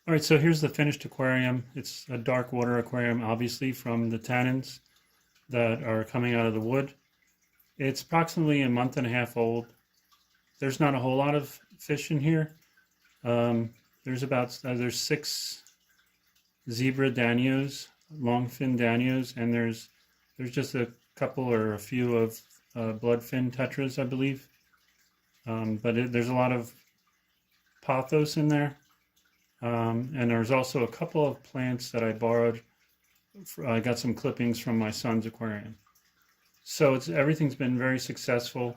All right, so here's the finished aquarium. It's a dark water aquarium, obviously, from the tannins that are coming out of the wood. It's approximately a month and a half old. There's not a whole lot of fish in here. There's 6 zebra danios, longfin danios, and there's just a couple or a few of bloodfin tetras, I believe. There's a lot of pothos in there. And there's also a couple of plants that I borrowed. I got some clippings from my son's aquarium. So everything's been very successful.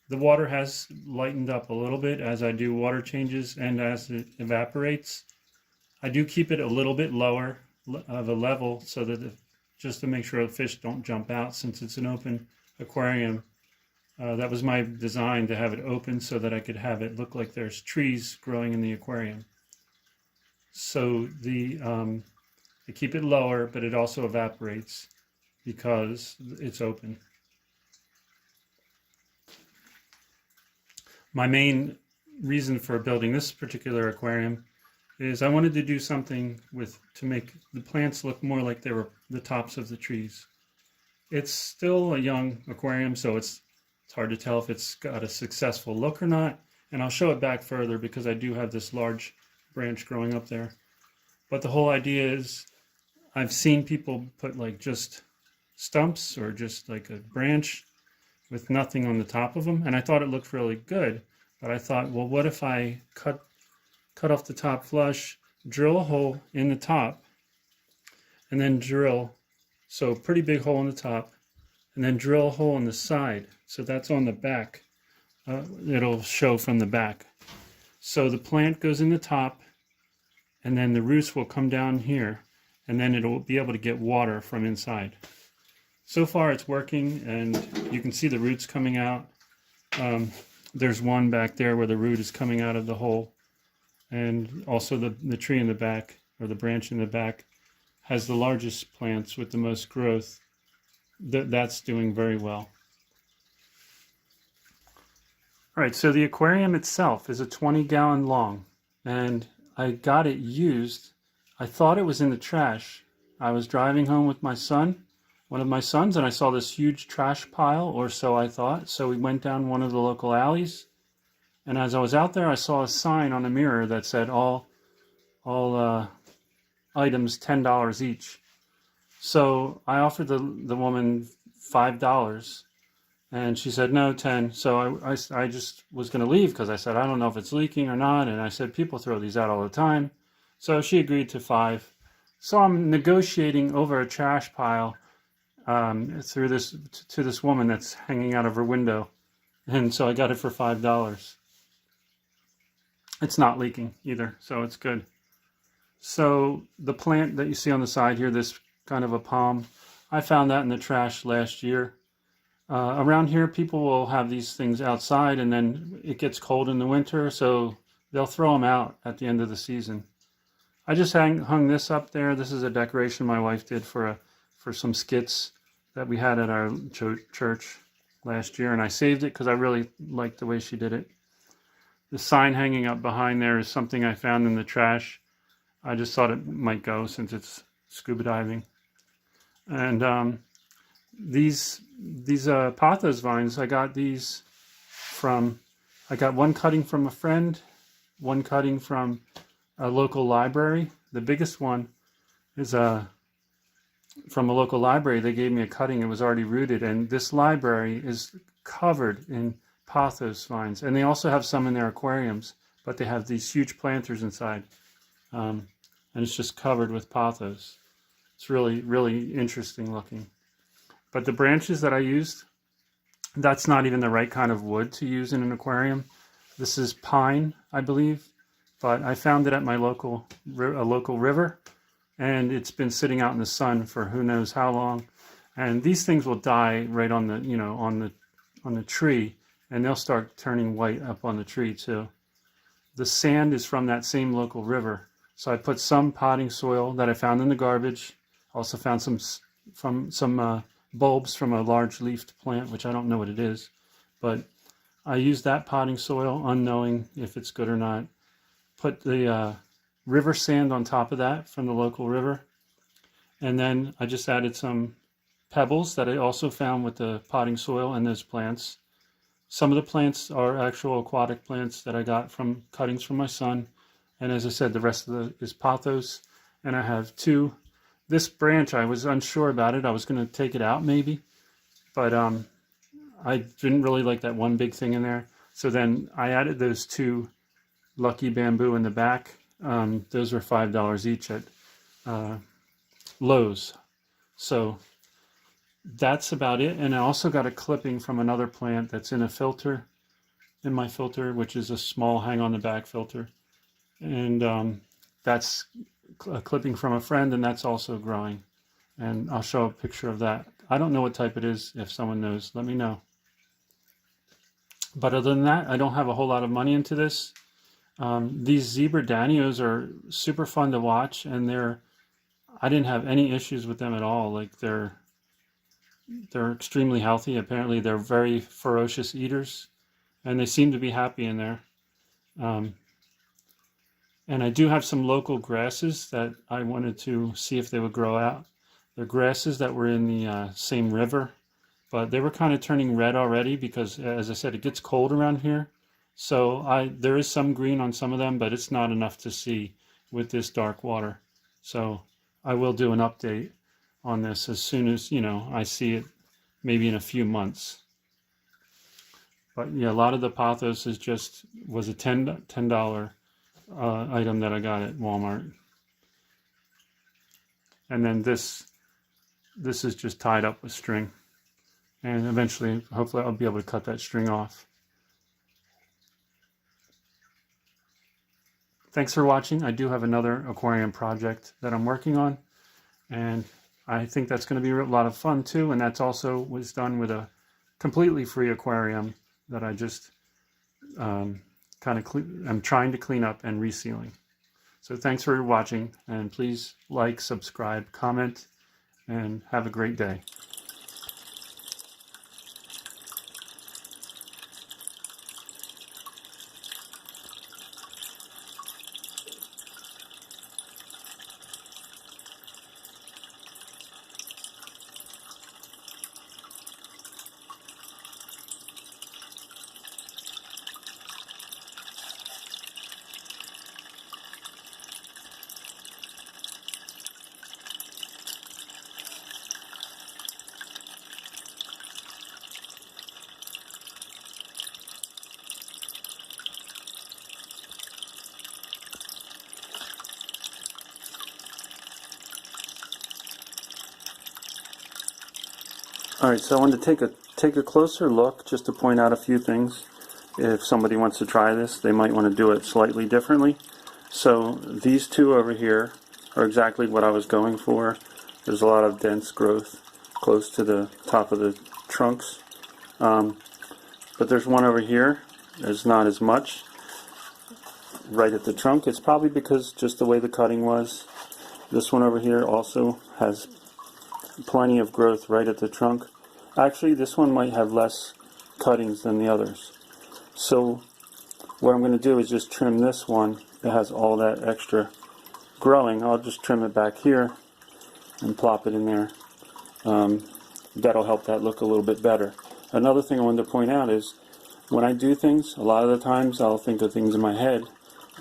The water has lightened up a little bit as I do water changes and as it evaporates. I do keep it a little bit lower of a level so that just to make sure the fish don't jump out since it's an open aquarium. That was my design, to have it open so that I could have it look like there's trees growing in the aquarium. So I keep it lower, but it also evaporates because it's open. My main reason for building this particular aquarium is I wanted to do something to make the plants look more like they were the tops of the trees. It's still a young aquarium, so it's hard to tell if it's got a successful look or not. And I'll show it back further because I do have this large branch growing up there. But the whole idea is I've seen people put like just stumps or just like a branch with nothing on the top of them, and I thought it looked really good. But I thought, well, what if I cut off the top flush, drill a hole in the top, and then so pretty big hole in the top, and then drill a hole in the side. So that's on the back. It'll show from the back. So the plant goes in the top, and then the roots will come down here, and then it'll be able to get water from inside. So far it's working, and you can see the roots coming out. There's one back there where the root is coming out of the hole, and also the tree in the back, or the branch in the back, has the largest plants with the most growth. That's doing very well. All right, so the aquarium itself is a 20-gallon long, and I got it used. I thought it was in the trash. I was driving home with my son, one of my sons, and I saw this huge trash pile, or so I thought. So we went down one of the local alleys, and as I was out there, I saw a sign on the mirror that said all items $10 each. So I offered the woman $5, and she said no, 10. So I just was going to leave because I said I don't know if it's leaking or not, and I said people throw these out all the time. So she agreed to 5. So I'm negotiating over a trash pile to this woman that's hanging out of her window, and so I got it for $5. It's not leaking either, so it's good. So the plant that you see on the side here, this kind of a palm, I found that in the trash last year. Around here, people will have these things outside, and then it gets cold in the winter, so they'll throw them out at the end of the season. I just hung this up there. This is a decoration my wife did for some skits that we had at our church last year, and I saved it because I really liked the way she did it. The sign hanging up behind there is something I found in the trash. I just thought it might go since it's scuba diving. And these pothos vines, I got one cutting from a friend, one cutting from a local library. The biggest one is from a local library. They gave me a cutting. It was already rooted, and this library is covered in pothos vines, and they also have some in their aquariums, but they have these huge planters inside, and it's just covered with pothos. It's really, really interesting looking. But the branches that I used, that's not even the right kind of wood to use in an aquarium. This is pine, I believe, but I found it at my local river, and it's been sitting out in the sun for who knows how long. And these things will die right on the tree, and they'll start turning white up on the tree too. The sand is from that same local river. So I put some potting soil that I found in the garbage. Also found some bulbs from a large leafed plant, which I don't know what it is, but I used that potting soil, unknowing if it's good or not. Put the river sand on top of that from the local river. And then I just added some pebbles that I also found with the potting soil and those plants. Some of the plants are actual aquatic plants that I got from cuttings from my son. And as I said, the rest of the is pothos. And I have two. This branch, I was unsure about it. I was going to take it out maybe, but I didn't really like that one big thing in there. So then I added those two lucky bamboo in the back. Those were $5 each at Lowe's. So that's about it. And I also got a clipping from another plant that's in a filter, in my filter, which is a small hang on the back filter. And that's a clipping from a friend, and that's also growing. And I'll show a picture of that. I don't know what type it is. If someone knows, let me know. But other than that, I don't have a whole lot of money into this. These zebra danios are super fun to watch, and I didn't have any issues with them at all. Like they're extremely healthy. Apparently they're very ferocious eaters, and they seem to be happy in there. And I do have some local grasses that I wanted to see if they would grow out. They're grasses that were in the same river, but they were kind of turning red already because, as I said, it gets cold around here. So there is some green on some of them, but it's not enough to see with this dark water. So I will do an update on this as soon as, I see it, maybe in a few months. But yeah, a lot of the pothos was a $10 item that I got at Walmart. And then this is just tied up with string. And eventually, hopefully I'll be able to cut that string off. Thanks for watching. I do have another aquarium project that I'm working on, and I think that's going to be a lot of fun too. And that's also was done with a completely free aquarium that I just I'm trying to clean up and resealing. So thanks for watching, and please like, subscribe, comment, and have a great day. All right, so I wanted to take a closer look just to point out a few things. If somebody wants to try this, they might want to do it slightly differently. So these two over here are exactly what I was going for. There's a lot of dense growth close to the top of the trunks. But there's one over here. There's not as much right at the trunk. It's probably because just the way the cutting was. This one over here also has plenty of growth right at the trunk. Actually, this one might have less cuttings than the others. So what I'm going to do is just trim this one that has all that extra growing. I'll just trim it back here and plop it in there. That'll help that look a little bit better. Another thing I wanted to point out is when I do things, a lot of the times I'll think of things in my head,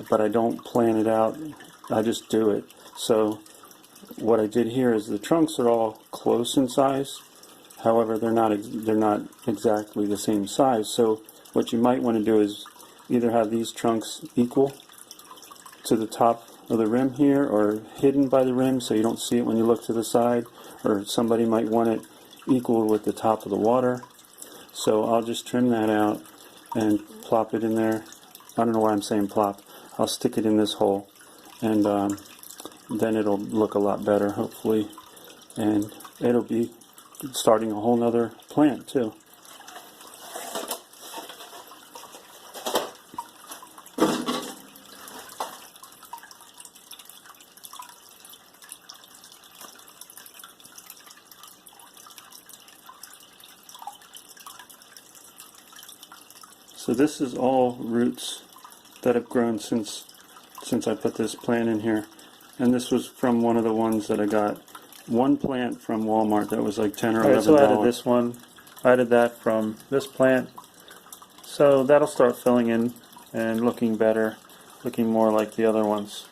but I don't plan it out. I just do it. So what I did here is the trunks are all close in size. However, they're not exactly the same size. So what you might want to do is either have these trunks equal to the top of the rim here, or hidden by the rim so you don't see it when you look to the side, or somebody might want it equal with the top of the water. So I'll just trim that out and plop it in there. I don't know why I'm saying plop. I'll stick it in this hole, and then it'll look a lot better, hopefully, and it'll be starting a whole nother plant too. So this is all roots that have grown since since I put this plant in here. And this was from one of the ones that I got. One plant from Walmart that was like 10 or 11 dollars. So I added this one. I added that from this plant. So that'll start filling in and looking better, looking more like the other ones.